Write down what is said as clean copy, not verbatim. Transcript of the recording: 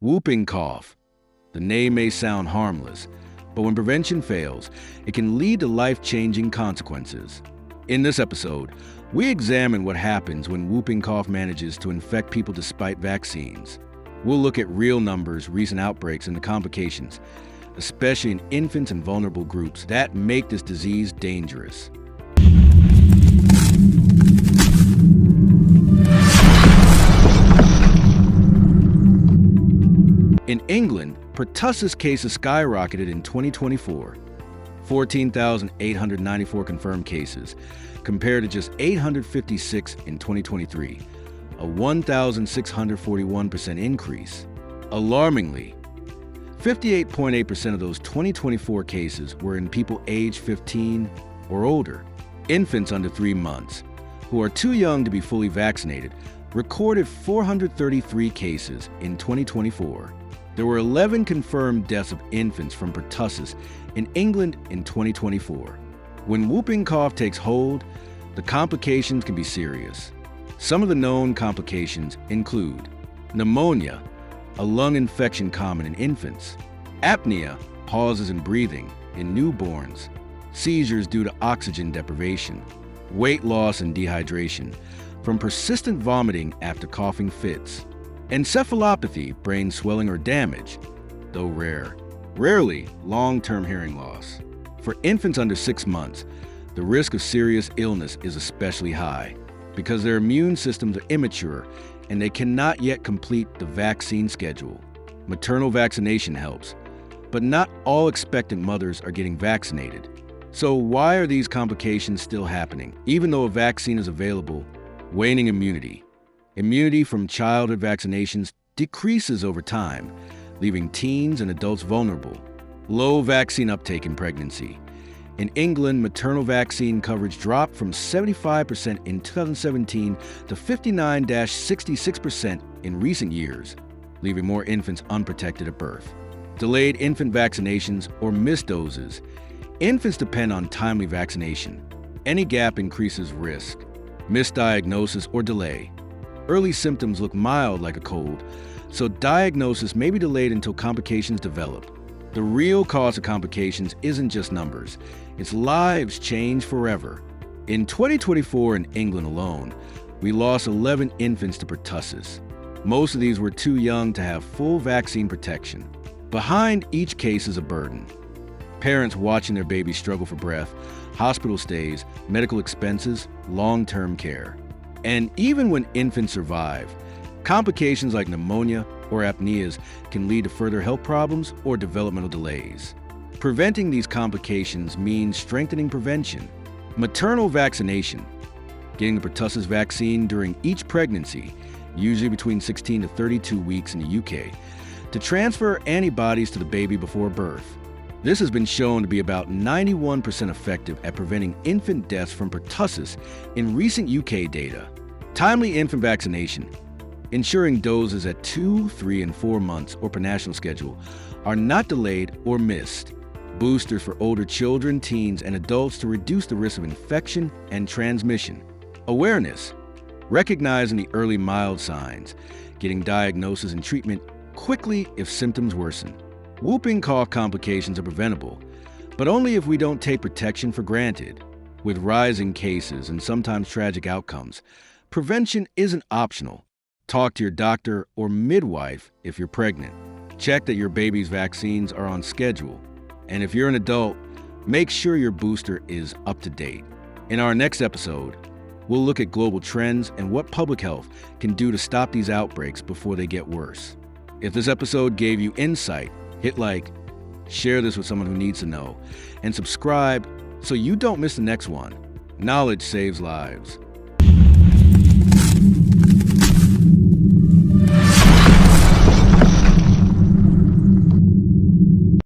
Whooping cough. The name may sound harmless, but when prevention fails, it can lead to life-changing consequences. In this episode, we examine what happens when whooping cough manages to infect people despite vaccines. We'll look at real numbers, recent outbreaks, and the complications, especially in infants and vulnerable groups, that make this disease dangerous. In England, pertussis cases skyrocketed in 2024. 14,894 confirmed cases, compared to just 856 in 2023, a 1,641% increase. Alarmingly, 58.8% of those 2024 cases were in people aged 15 or older. Infants under 3 months, who are too young to be fully vaccinated, recorded 433 cases in 2024. There were 11 confirmed deaths of infants from pertussis in England in 2024. When whooping cough takes hold, the complications can be serious. Some of the known complications include pneumonia, a lung infection common in infants; apnea, pauses in breathing, in newborns; seizures due to oxygen deprivation; weight loss and dehydration from persistent vomiting after coughing fits; encephalopathy, brain swelling or damage, though rare; rarely, long-term hearing loss. For infants under 6 months, the risk of serious illness is especially high because their immune systems are immature and they cannot yet complete the vaccine schedule. Maternal vaccination helps, but not all expectant mothers are getting vaccinated. So why are these complications still happening? Even though a vaccine is available, waning immunity. Immunity from childhood vaccinations decreases over time, leaving teens and adults vulnerable. Low vaccine uptake in pregnancy. In England, maternal vaccine coverage dropped from 75% in 2017 to 59-66% in recent years, leaving more infants unprotected at birth. Delayed infant vaccinations or missed doses. Infants depend on timely vaccination. Any gap increases risk. Misdiagnosis or delay. Early symptoms look mild like a cold, so diagnosis may be delayed until complications develop. The real cause of complications isn't just numbers, it's lives changed forever. In 2024 in England alone, we lost 11 infants to pertussis. Most of these were too young to have full vaccine protection. Behind each case is a burden. Parents watching their babies struggle for breath, hospital stays, medical expenses, long-term care. And even when infants survive, complications like pneumonia or apneas can lead to further health problems or developmental delays. Preventing these complications means strengthening prevention. Maternal vaccination, getting the pertussis vaccine during each pregnancy, usually between 16 to 32 weeks in the UK, to transfer antibodies to the baby before birth. This has been shown to be about 91% effective at preventing infant deaths from pertussis in recent UK data. Timely infant vaccination, ensuring doses at 2, 3, and 4 months or per national schedule are not delayed or missed. Boosters for older children, teens, and adults to reduce the risk of infection and transmission. Awareness, recognizing the early mild signs, getting diagnosis and treatment quickly if symptoms worsen. Whooping cough complications are preventable, but only if we don't take protection for granted. With rising cases and sometimes tragic outcomes, prevention isn't optional. Talk to your doctor or midwife if you're pregnant. Check that your baby's vaccines are on schedule. And if you're an adult, make sure your booster is up to date. In our next episode, we'll look at global trends and what public health can do to stop these outbreaks before they get worse. If this episode gave you insight, hit like, share this with someone who needs to know, and subscribe so you don't miss the next one. Knowledge saves lives.